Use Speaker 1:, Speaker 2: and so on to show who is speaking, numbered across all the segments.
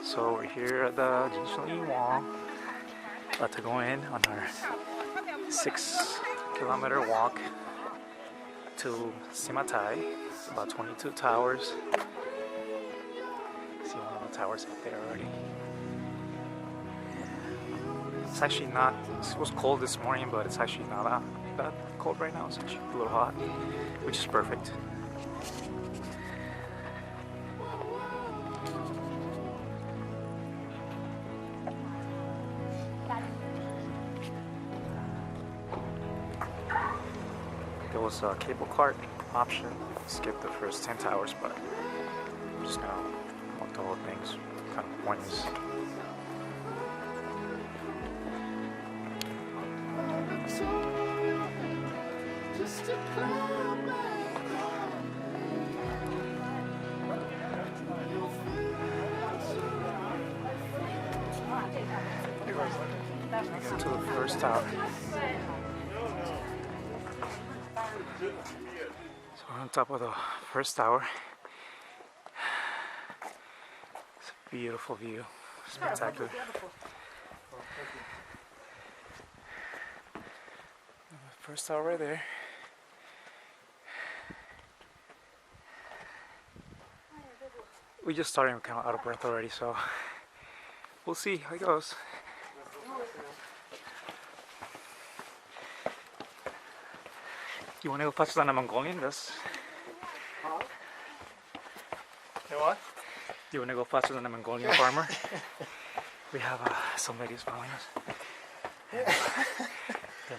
Speaker 1: So we're here at the Jinshanling wall, about to go in on our 6-kilometer walk to Simatai. It's about 22 towers. See one of the towers up there already. It's actually not, it was cold this morning, but it's actually not that cold right now. It's actually a little hot, which is perfect. There was a cable cart option. Skip the first 10 towers, but I'm just gonna walk the whole thing. It's kind of pointless. Get to the first tower. So we're on top of the first tower. It's a beautiful view, spectacular. First tower right there. We just started, we're kind of out of breath already, so we'll see how it goes. You want to go faster than a Mongolian? That's...
Speaker 2: You what?
Speaker 1: Do you want to go faster than a Mongolian farmer? We have some ladies following us. They're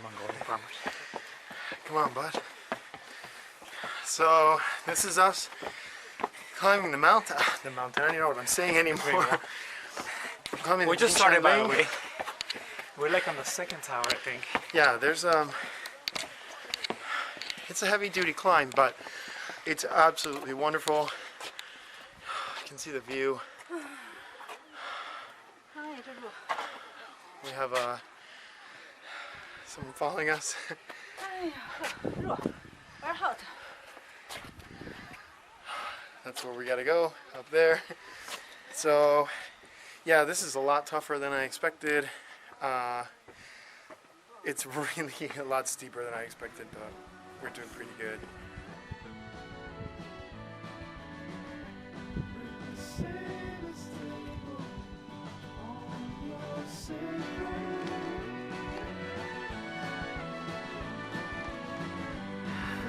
Speaker 1: Mongolian farmers.
Speaker 2: Come on, bud. So, this is us climbing the mountain. The mountain, I don't know what I'm saying anymore.
Speaker 1: We just started, by the way. We're like on the second tower, I think.
Speaker 2: Yeah, there's it's a heavy-duty climb, but it's absolutely wonderful. You can see the view. We have someone following us. That's where we gotta go, up there. So, yeah, this is a lot tougher than I expected. It's really a lot steeper than I expected, but we're doing pretty good.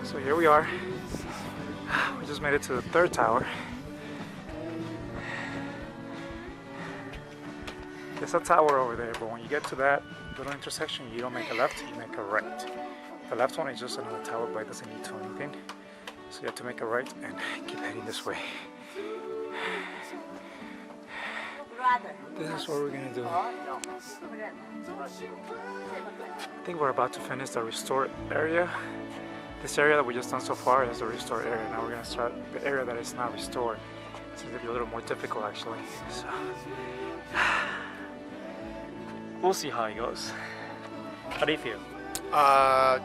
Speaker 1: So here we are. We just made it to the third tower. There's a tower over there, but when you get to that little intersection, you don't make a left, you make a right. The left one is just another tower, but it doesn't lead to anything. So you have to make a right and keep heading this way. This is what we're gonna do. I think we're about to finish the restored area. This area that we just done so far is the restored area. Now we're gonna start the area that is not restored. It's gonna be a little more difficult actually. So we'll see how it goes. How do you feel?
Speaker 2: I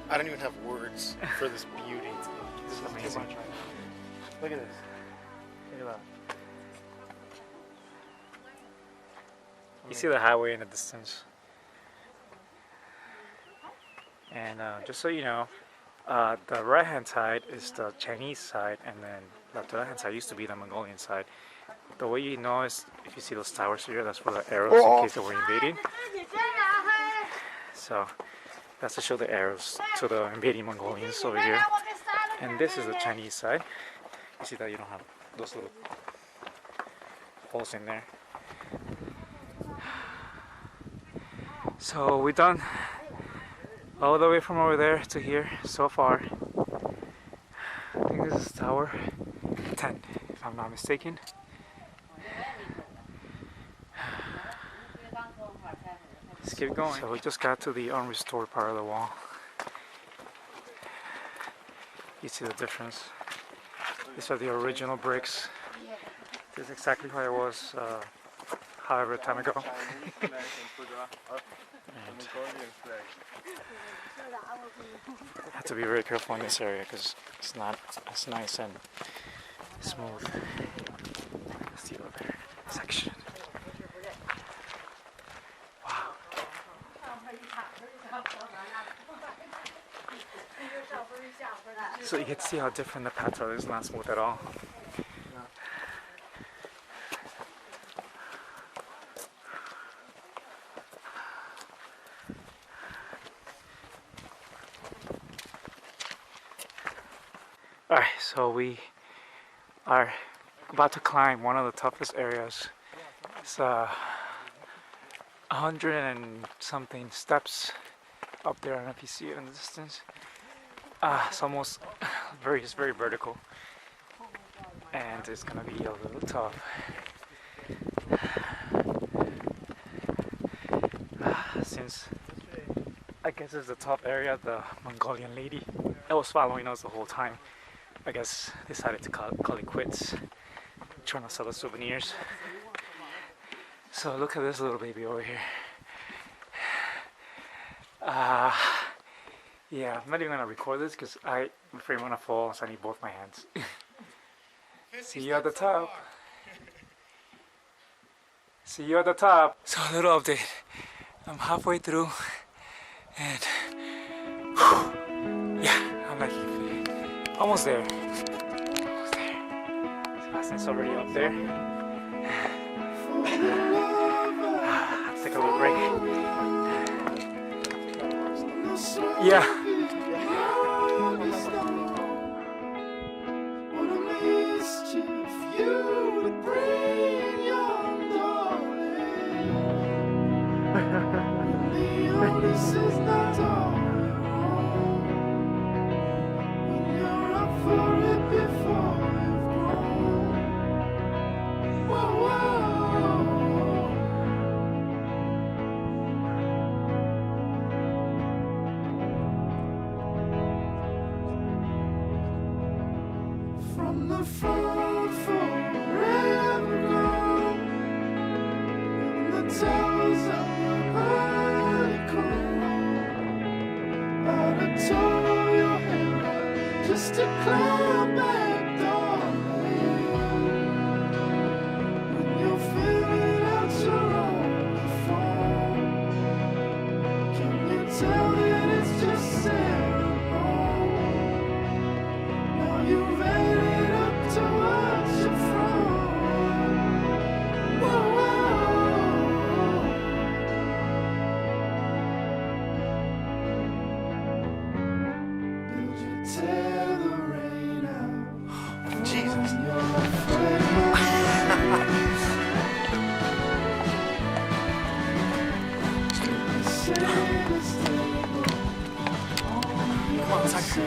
Speaker 2: don't even have words for this beauty.
Speaker 1: This is amazing.
Speaker 2: Look at this.
Speaker 1: Look at that. You see the highway in the distance. And just so you know, the right hand side is the Chinese side, and then the left hand side used to be the Mongolian side. The way you know is if you see those towers here, that's for the arrows in case they were invading. So that's to show the arrows to the invading Mongolians over here. And this is the Chinese side. You see that you don't have those little holes in there. So we're done all the way from over there to here so far. I think this is tower 10, if I'm not mistaken. Let's keep going. So we just got to the unrestored part of the wall. You see the difference. These are the original bricks. This is exactly how it was however time ago. I have to be very careful in this area because it's not as nice and smooth as the other. section. Wow. So you can see how different the paths are. It's not smooth at all. Alright, so we are about to climb one of the toughest areas. It's 100 and something steps up there. I don't know if you see it in the distance. It's almost it's very vertical, and it's gonna be a little tough. Since I guess it's the top area, the Mongolian lady that was following us the whole time, I guess decided to call it quits, trying to sell us souvenirs. So look at this little baby over here. Yeah, I'm not even gonna record this because I'm afraid I'm gonna fall, so I need both my hands. See you at the top. See you at the top. So a little update. I'm halfway through, and yeah, I'm like almost there. Almost there. Sebastian's already up there. Let's take a little break. Yeah.
Speaker 3: This is not all wrong. When you're up for it before you've grown. Whoa, whoa. From the front forever gone. The towers of your just to climb back, darling. When you're filling out your own phone, can you tell that it's just ceremony? Now you've added up to watch you from. Whoa, whoa. Tear the rain out. Jesus.
Speaker 2: Come on, Tucker.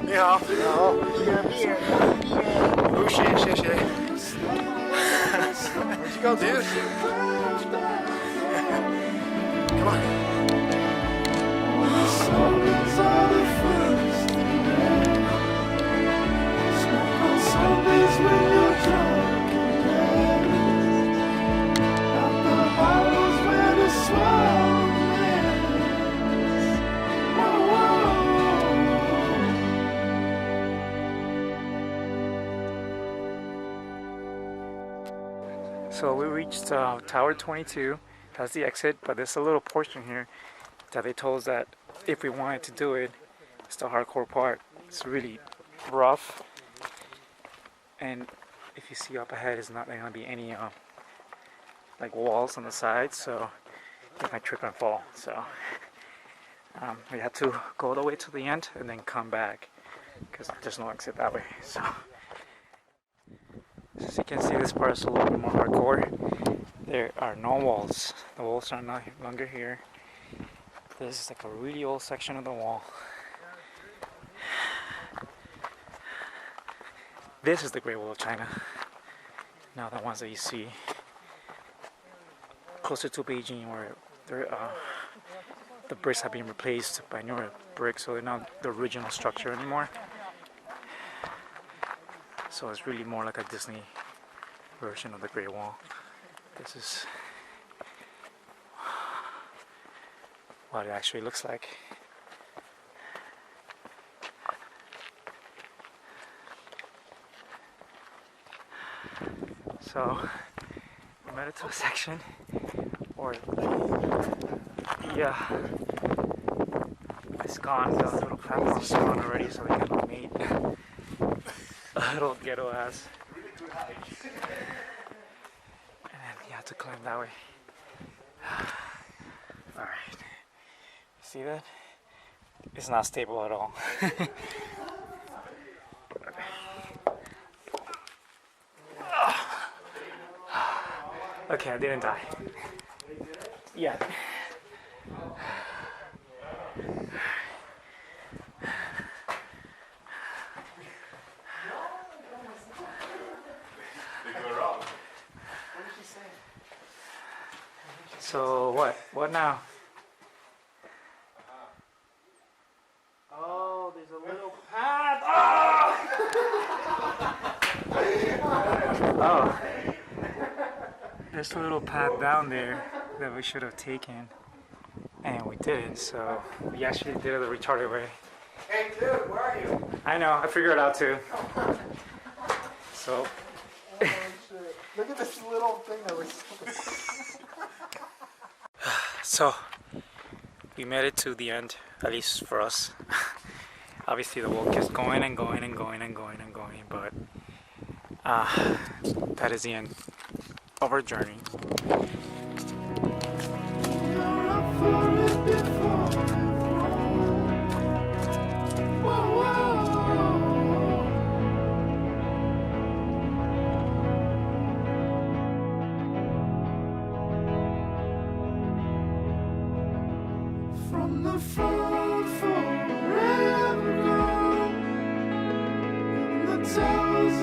Speaker 2: Ja, oh shit. Where'd you go, dude? Come on.
Speaker 1: So we reached Tower 22. That's the exit, but there's a little portion here that they told us that if we wanted to do it, it's the hardcore part. It's really rough, and if you see up ahead, it's not going to be any like walls on the side, so you might trip and fall. So we had to go all the way to the end and then come back because there's no exit that way. So as you can see, this part is a little bit more hardcore. There are no walls. The walls are no longer here. This is like a really old section of the wall. This is the Great Wall of China. Now the ones that you see closer to Beijing, where the bricks have been replaced by newer bricks, so they're not the original structure anymore. So it's really more like a Disney version of the Great Wall. This is what it actually looks like. So we made it to a section where it's gone. The little platform is gone already, so we kind of made a little ghetto ass. And then you have to climb that way. Alright. See that? It's not stable at all. Okay, I didn't die. Yeah. So what? What now? Oh, there's a little path. Oh. There's a little path down there that we should have taken, and we didn't. So we actually did it the retarded way.
Speaker 2: Hey, dude, where are you?
Speaker 1: I know. I figured it out too. So.
Speaker 2: Oh, shit. Look at this little thing that was.
Speaker 1: So we made it to the end, at least for us. Obviously the wall keeps going and going and going and going and going, but that is the end of our journey.
Speaker 3: You're up for it before. Whoa, whoa. From the front forever gone, the towers